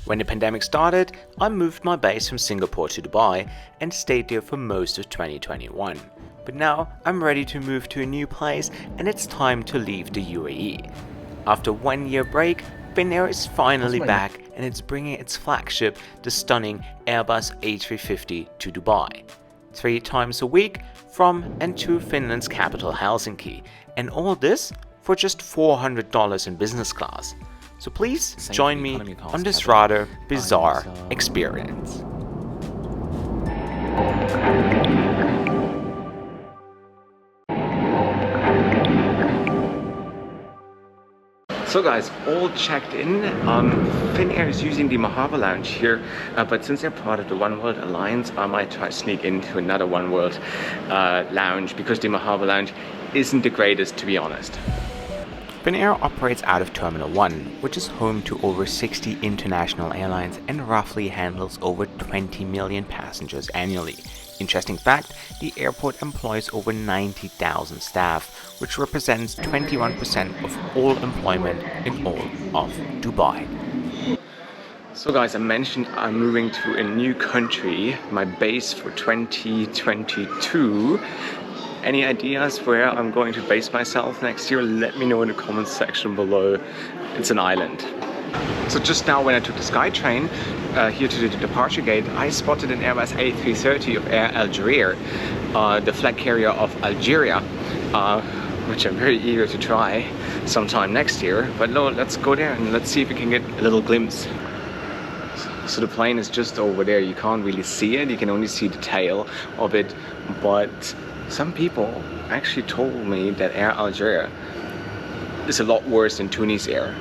When the pandemic started, I moved my base from Singapore to Dubai and stayed there for most of 2021. But now I'm ready to move to a new place and it's time to leave the UAE. After 1 year break, Finnair is finally back and it's bringing its flagship, the stunning Airbus A350, to Dubai. 3 times a week from and to Finland's capital Helsinki, and all this for just $400 in business class. So please join me on this rather bizarre experience. So guys, all checked in. Finnair is using the Mahava Lounge here, but since they're part of the One World Alliance, I might try to sneak into another One World lounge, because the Mahava Lounge isn't the greatest, to be honest. Finnair operates out of Terminal 1, which is home to over 60 international airlines and roughly handles over 20 million passengers annually. Interesting fact, the airport employs over 90,000 staff, which represents 21% of all employment in all of Dubai. So guys, I mentioned I'm moving to a new country, my base for 2022. Any ideas where I'm going to base myself next year? Let me know in the comments section below. It's an island. So just now when I took the SkyTrain here to the departure gate, I spotted an Airbus A330 of Air Algeria, the flag carrier of Algeria, which I'm very eager to try sometime next year. But no, let's go there and let's see if we can get a little glimpse. So the plane is just over there. You can't really see it, you can only see the tail of it, but some people actually told me that Air Algeria is a lot worse than Tunisair.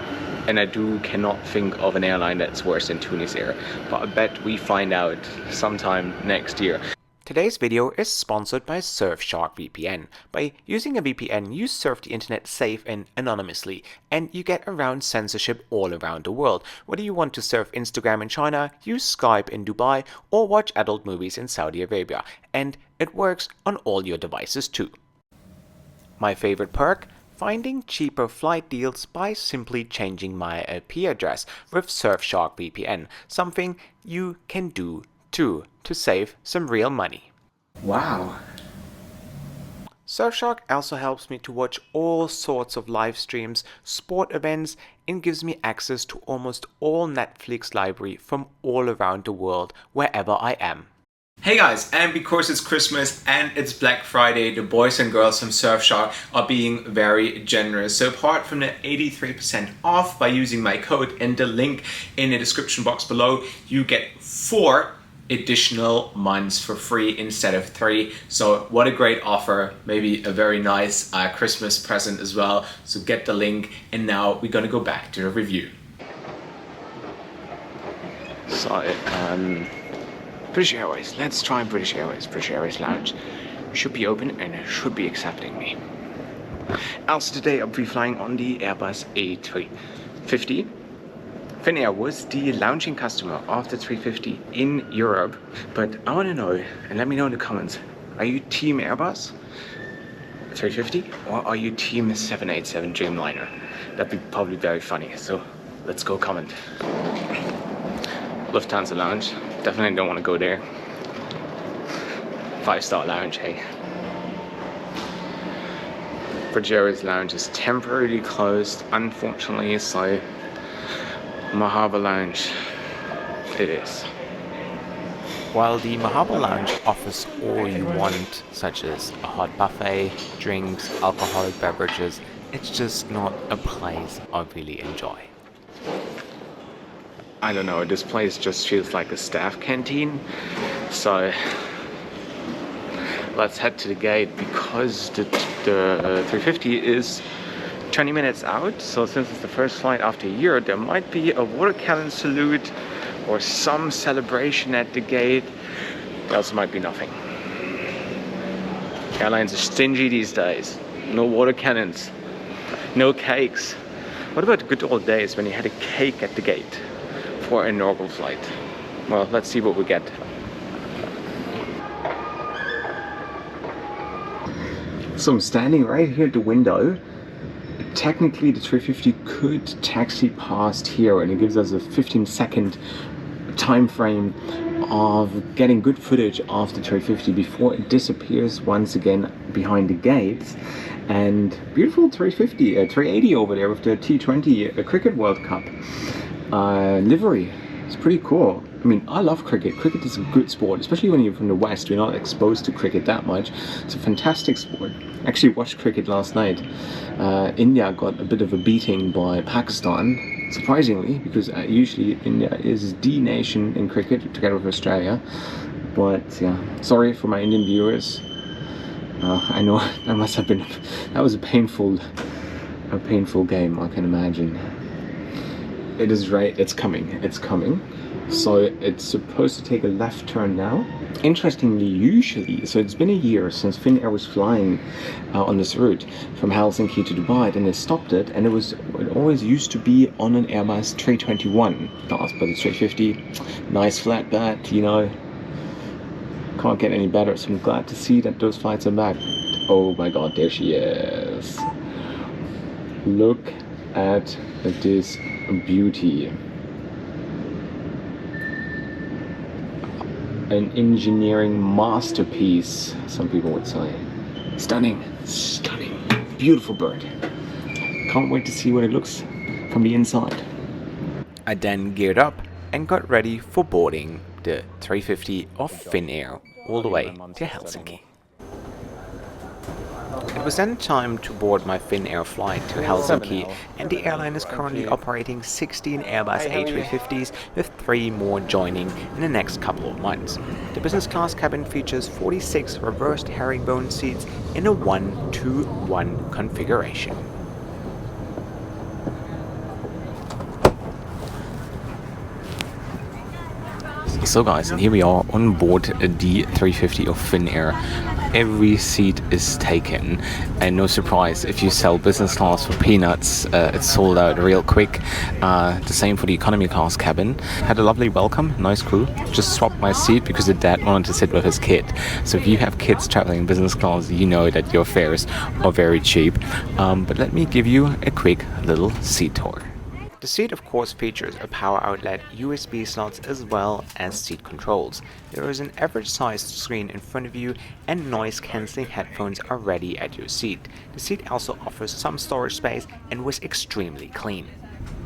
And I cannot think of an airline that's worse than Tunisair, but I bet we find out sometime next year. Today's video is sponsored by Surfshark VPN. By using a VPN, you surf the internet safe and anonymously, and you get around censorship all around the world. Whether you want to surf Instagram in China, use Skype in Dubai, or watch adult movies in Saudi Arabia, and it works on all your devices too. My favorite perk? Finding cheaper flight deals by simply changing my IP address with Surfshark VPN, something you can do too to save some real money. Wow! Surfshark also helps me to watch all sorts of live streams, sport events, and gives me access to almost all Netflix library from all around the world wherever I am. Hey guys, and because it's Christmas and it's Black Friday, the boys and girls from Surfshark are being very generous. So apart from the 83% off by using my code and the link in the description box below, you get 4 additional months for free instead of 3. So what a great offer, maybe a very nice Christmas present as well. So get the link, and now we're gonna go back to the review. So British Airways, let's try British Airways. British Airways Lounge should be open and should be accepting me. Also today I'll be flying on the Airbus A350. Finnair was the launching customer of the 350 in Europe, but I want to know, and let me know in the comments, are you team Airbus 350 or are you team 787 Dreamliner? That'd be probably very funny, so let's go comment. Lufthansa Lounge, definitely don't want to go there. 5-star lounge, hey. British Airways Lounge is temporarily closed, unfortunately, so Mahava Lounge it is. While the Mahava Lounge offers all you want, such as a hot buffet, drinks, alcoholic beverages, it's just not a place I really enjoy. I don't know, this place just feels like a staff canteen, so let's head to the gate, because the 350 is 20 minutes out, so since it's the first flight after a year, there might be a water cannon salute or some celebration at the gate. There also might be nothing. Airlines are stingy these days. No water cannons, no cakes. What about the good old days when you had a cake at the gate for an inaugural flight? Well, let's see what we get. So I'm standing right here at the window. technically the 350 could taxi past here, and it gives us a 15-second time frame of getting good footage of the 350 before it disappears once again behind the gates. And beautiful 350, 380 over there with the T20 Cricket World Cup livery. It's pretty cool. I mean, I love cricket. Cricket is a good sport, especially when you're from the West. You're not exposed to cricket that much. It's a fantastic sport. I actually watched cricket last night. India got a bit of a beating by Pakistan, surprisingly, because usually India is the nation in cricket, together with Australia. But yeah, sorry for my Indian viewers. I know that must have been, that was a painful game, I can imagine. It is right, it's coming. So it's supposed to take a left turn now. Interestingly, usually, so it's been a year since Finnair was flying on this route from Helsinki to Dubai, then they stopped it, and it always used to be on an Airbus 321 class, but it's 350, nice flatbed, you know, can't get any better. So I'm glad to see that those flights are back. Oh my god, there she is. Look at this beauty. An engineering masterpiece, some people would say. Stunning, beautiful bird. Can't wait to see what it looks from the inside. I then geared up and got ready for boarding the 350 of Finnair all the way to Helsinki. It was then time to board my Finnair flight to Helsinki, and the airline is currently operating 16 Airbus A350s, with 3 more joining in the next couple of months. The business class cabin features 46 reversed herringbone seats in a 1-2-1 configuration. So guys, and here we are on board the 350 of Finnair. Every seat is taken, and no surprise, if you sell business class for peanuts, it's sold out real quick. The same for the economy class cabin. Had a lovely welcome, nice crew. Just swapped my seat because the dad wanted to sit with his kid. So if you have kids traveling in business class, you know that your fares are very cheap. But let me give you a quick little seat tour. The seat of course features a power outlet, USB slots, as well as seat controls. There is an average sized screen in front of you, and noise cancelling headphones are ready at your seat. The seat also offers some storage space and was extremely clean.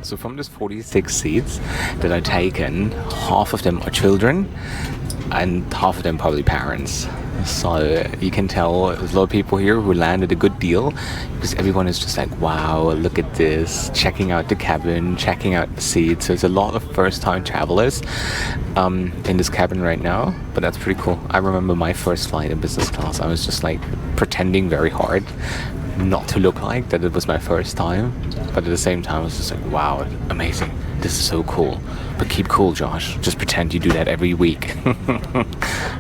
So from these 46 seats that are taken, half of them are children and half of them probably parents. So you can tell there's a lot of people here who landed a good deal, because everyone is just like, wow, look at this, checking out the cabin, checking out the seats. So there's a lot of first-time travelers in this cabin right now, but that's pretty cool. I remember my first flight in business class. I was just like pretending very hard not to look like that it was my first time, but at the same time I was just like, wow, amazing, this is so cool. But keep cool, Josh, just pretend you do that every week.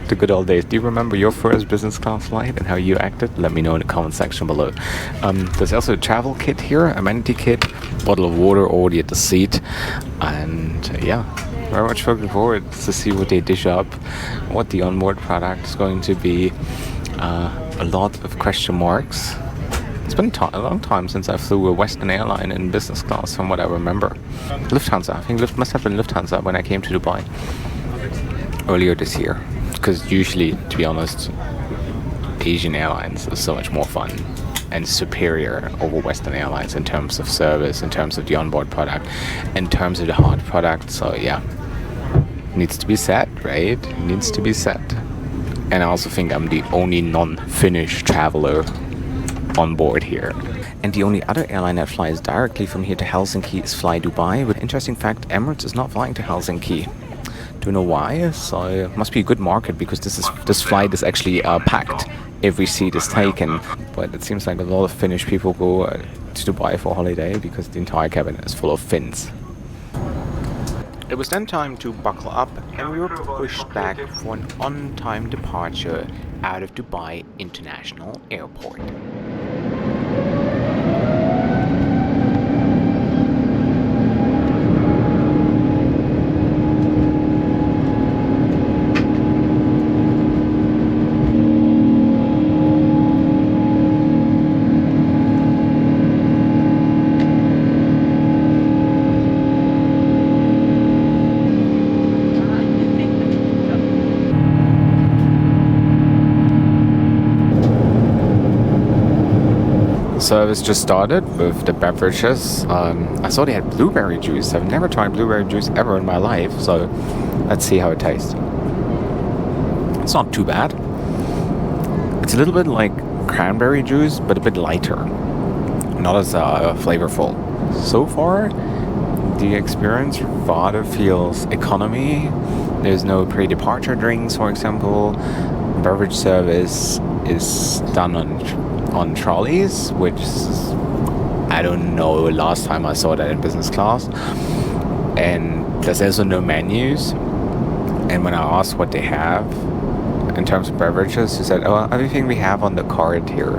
The good old days. Do you remember your first business class flight and how you acted? Let me know in the comment section below. There's also a travel kit here, amenity kit, bottle of water already at the seat, and yeah, very much looking forward to see what they dish up, what the onboard product is going to be. A lot of question marks. It's been a long time since I flew a Western airline in business class, from what I remember. Lufthansa, I think must have been Lufthansa when I came to Dubai earlier this year. Because usually, to be honest, Asian airlines are so much more fun and superior over Western airlines in terms of service, in terms of the onboard product, in terms of the hard product. So yeah, needs to be said, right? Needs to be said. And I also think I'm the only non-Finnish traveler on board here. And the only other airline that flies directly from here to Helsinki is Fly Dubai. But interesting fact, Emirates is not flying to Helsinki. Don't know why, so it must be a good market, because this flight is actually packed. Every seat is taken, but it seems like a lot of Finnish people go to Dubai for a holiday because the entire cabin is full of Finns. It was then time to buckle up, and we were pushed back for an on-time departure out of Dubai International Airport. service just started with the beverages. I saw they had blueberry juice. I've never tried blueberry juice ever in my life, so let's see how it tastes. It's not too bad. It's a little bit like cranberry juice, but a bit lighter. Not as flavorful. So far, the experience rather feels economy. There's no pre-departure drinks, for example. Beverage service is done on trolleys, which is, I don't know, last time I saw that in business class. And there's also no menus. And when I asked what they have in terms of beverages, he said, oh, everything we have on the card here.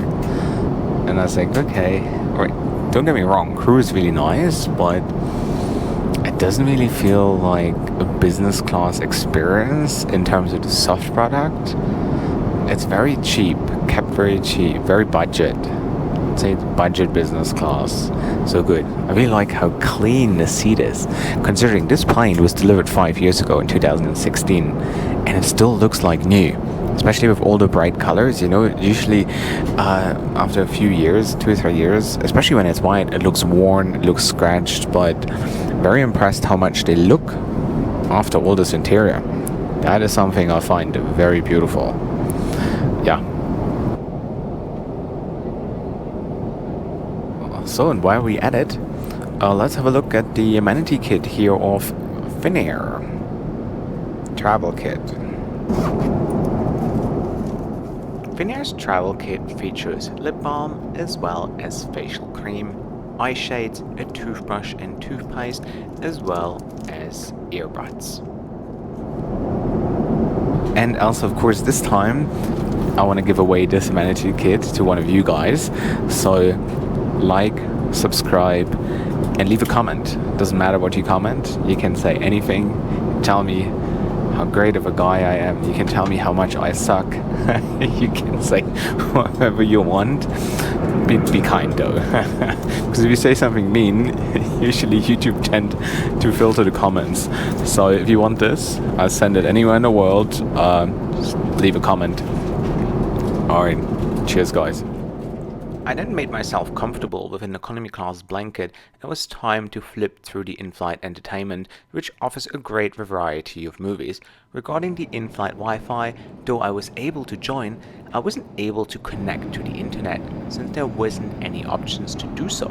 And I was like, okay, right. Don't get me wrong, crew is really nice, but it doesn't really feel like a business class experience in terms of the soft product. It's very cheap, kept very cheap, very budget. I'd say budget business class. So good. I really like how clean the seat is, considering this plane was delivered 5 years ago in 2016, and it still looks like new. Especially with all the bright colors, you know, usually after a few years, 2 or 3 years, especially when it's white, it looks worn, it looks scratched, but very impressed how much they look after all this interior. That is something I find very beautiful. Yeah. So, and while we at it, let's have a look at the amenity kit here of Finnair. Travel kit. Finnair's travel kit features lip balm as well as facial cream, eye shades, a toothbrush and toothpaste, as well as earbuds. And also, of course, this time I want to give away this amenity kit to one of you guys. So like, subscribe, and leave a comment. Doesn't matter what you comment. You can say anything. Tell me how great of a guy I am. You can tell me how much I suck. You can say whatever you want. Be kind though. Because if you say something mean, usually YouTube tend to filter the comments. So if you want this, I'll send it anywhere in the world. Just leave a comment. Alright, cheers guys. I then made myself comfortable with an economy class blanket. It was time to flip through the in-flight entertainment, which offers a great variety of movies. Regarding the in-flight Wi-Fi, though I was able to join, I wasn't able to connect to the internet since there wasn't any options to do so,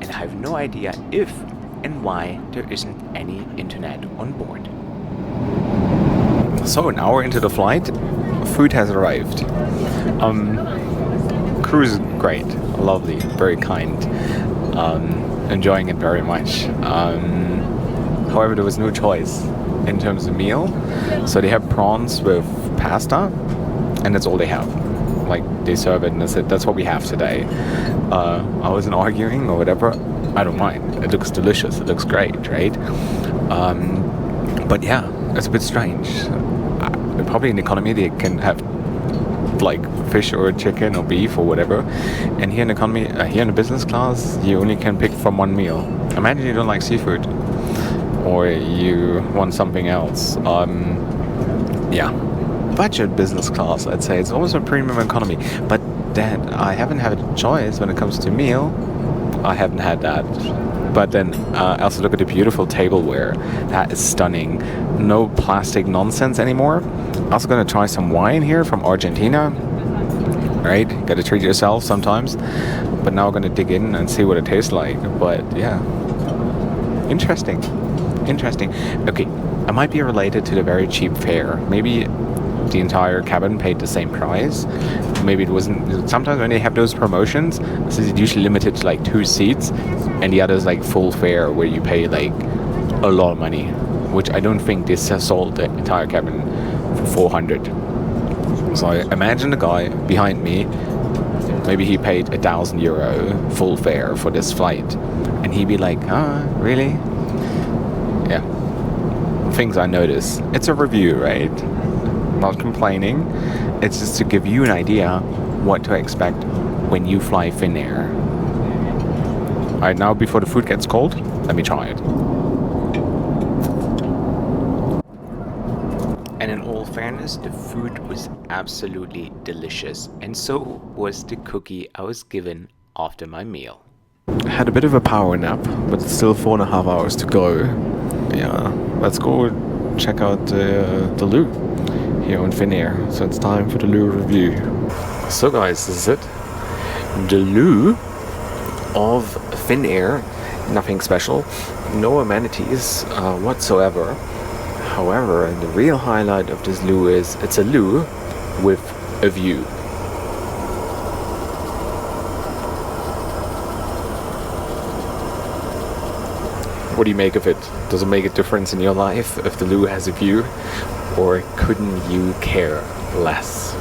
and I have no idea if and why there isn't any internet on board. So an hour into the flight, food has arrived. Crew is great, lovely, very kind, enjoying it very much. However, there was no choice in terms of meal, so they have prawns with pasta, and that's all they have. Like, they serve it and that's it. That's what we have today. I wasn't arguing or whatever. I don't mind. It looks delicious. It looks great, right? But yeah, it's a bit strange. Probably in economy they can have like fish or chicken or beef or whatever, and here in economy, here in the business class, you only can pick from one meal. Imagine you don't like seafood, or you want something else. Yeah, budget business class, I'd say it's almost a premium economy, but then I haven't had a choice when it comes to meal. I haven't had that. But then I also look at the beautiful tableware. That is stunning. No plastic nonsense anymore. Also gonna try some wine here from Argentina. Right? Gotta treat yourself sometimes. But now we're gonna dig in and see what it tastes like. But yeah. Interesting. Interesting. Okay, I might be related to the very cheap fare. Maybe the entire cabin paid the same price. Maybe it wasn't. Sometimes when they have those promotions, this is usually limited to like 2 seats, and the other is like full fare where you pay like a lot of money, which I don't think this has sold the entire cabin for 400. So I imagine the guy behind me, maybe he paid €1,000 full fare for this flight, and he'd be like, really? Yeah. Things I notice. It's a review, right? Not complaining. It's just to give you an idea what to expect when you fly Finnair. Alright, now before the food gets cold, let me try it. And in all fairness, the food was absolutely delicious, and so was the cookie I was given after my meal. I had a bit of a power nap, but it's still 4.5 hours to go. Yeah, let's go check out the loo here on Finnair. So it's time for the loo review. So guys, this is it. The loo of Finnair. Nothing special, no amenities whatsoever. However, the real highlight of this loo is it's a loo with a view. What do you make of it? Does it make a difference in your life if the loo has a view? Or couldn't you care less?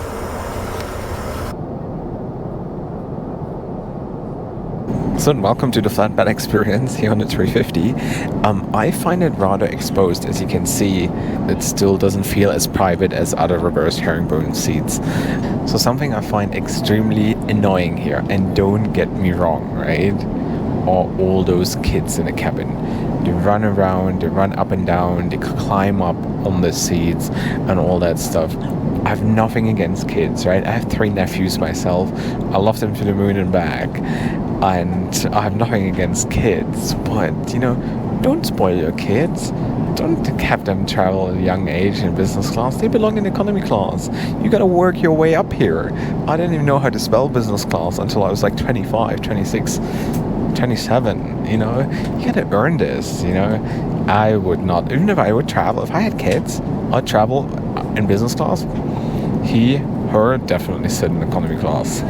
So welcome to the flatbed experience here on the 350. I find it rather exposed. As you can see, it still doesn't feel as private as other reverse herringbone seats. So something I find extremely annoying here, and don't get me wrong, right? Are all those kids in the cabin. They run around, they run up and down, they climb up on the seats and all that stuff. I have nothing against kids, right? I have 3 nephews myself. I love them to the moon and back. And I have nothing against kids, but, you know, don't spoil your kids. Don't have them travel at a young age in business class. They belong in economy class. You gotta work your way up here. I didn't even know how to spell business class until I was like 25, 26, 27, you know? You gotta earn this, you know? I would not, even if I would travel, if I had kids, I'd travel in business class. Her definitely sit in economy class.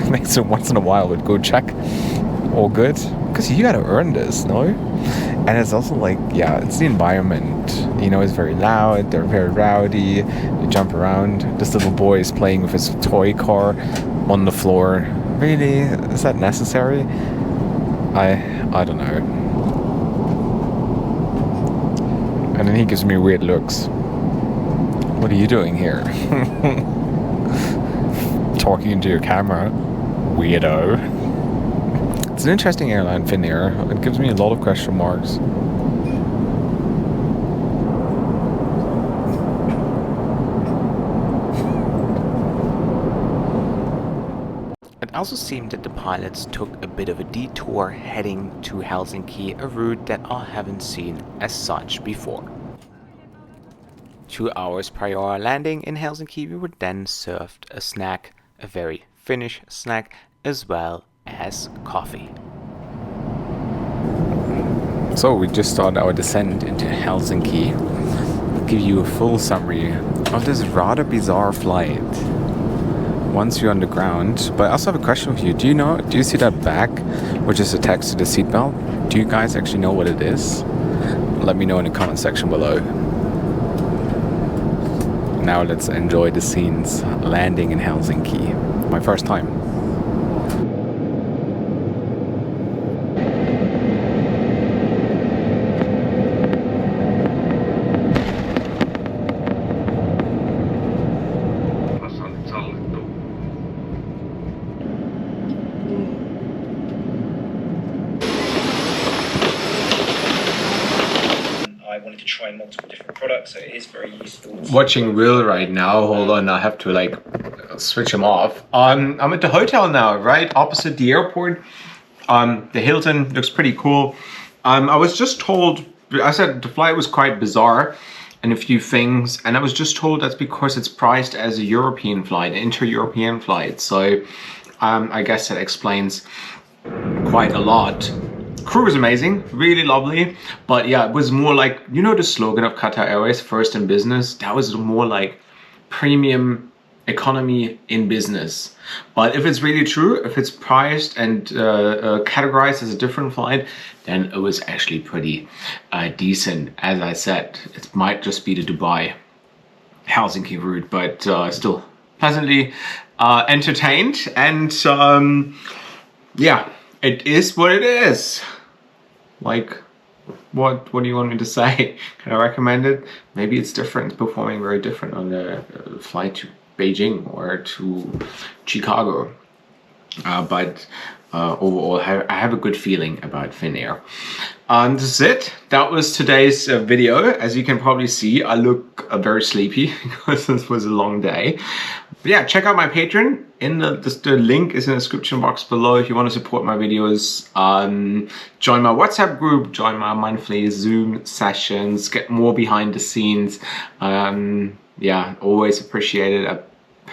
Makes it once in a while, but go check. All good. Because you gotta earn this, no? And it's also like, yeah, it's the environment. You know, it's very loud, they're very rowdy, they jump around. This little boy is playing with his toy car on the floor. Really? Is that necessary? I don't know. And then he gives me weird looks. What are you doing here? Talking into your camera, weirdo. It's an interesting airline, Finnair. It gives me a lot of question marks. It also seemed that the pilots took a bit of a detour heading to Helsinki, a route that I haven't seen as such before. 2 hours prior our landing in Helsinki, we were then served a snack, a very Finnish snack, as well as coffee. So we just started our descent into Helsinki. I'll give you a full summary of this rather bizarre flight once you're on the ground. But I also have a question for you. Do you see that bag which is attached to the seatbelt? Do you guys actually know what it is? Let me know in the comment section below. Now let's enjoy the scenes landing in Helsinki. My first time. I wanted to try multiple different products, so it is very useful. Watching Will right now. Hold on, I have to like switch him off. I'm at the hotel now, right opposite the airport. The Hilton looks pretty cool. I was just told, I said the flight was quite bizarre and a few things, and I was just told that's because it's priced as a European flight, inter-European flight. So I guess that explains quite a lot. Crew was amazing, really lovely, but yeah, it was more like, you know, the slogan of Qatar Airways, first in business. That was more like premium economy in business. But if it's really true, if it's priced and categorized as a different flight, then it was actually pretty decent. As I said, it might just be the Dubai Helsinki route, but still pleasantly entertained. And yeah, it is what it is. Like, what do you want me to say? Can I recommend it? Maybe it's different, it's performing very different on the flight to Beijing or to Chicago. But overall, I have a good feeling about Finnair. This is it. That was today's video. As you can probably see, I look very sleepy because this was a long day. But yeah, check out my Patreon. The link is in the description box below if you want to support my videos. Join my WhatsApp group, join my monthly Zoom sessions, get more behind the scenes. Yeah, always appreciate it.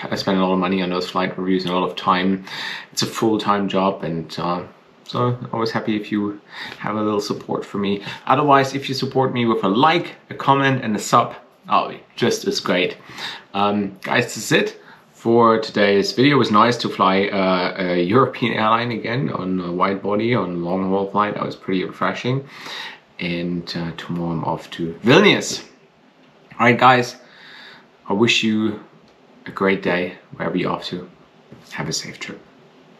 I spend a lot of money on those flight reviews and a lot of time. It's a full-time job, and so always happy if you have a little support for me. Otherwise, if you support me with a like, a comment, and a sub, I'll be just as great. Guys, this is it for today's video. It was nice to fly a European airline again on a wide body, on long haul flight. That was pretty refreshing. And tomorrow I'm off to Vilnius. All right, guys, I wish you a great day wherever you're off to. Have a safe trip.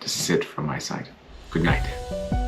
This is it from my side. Good night.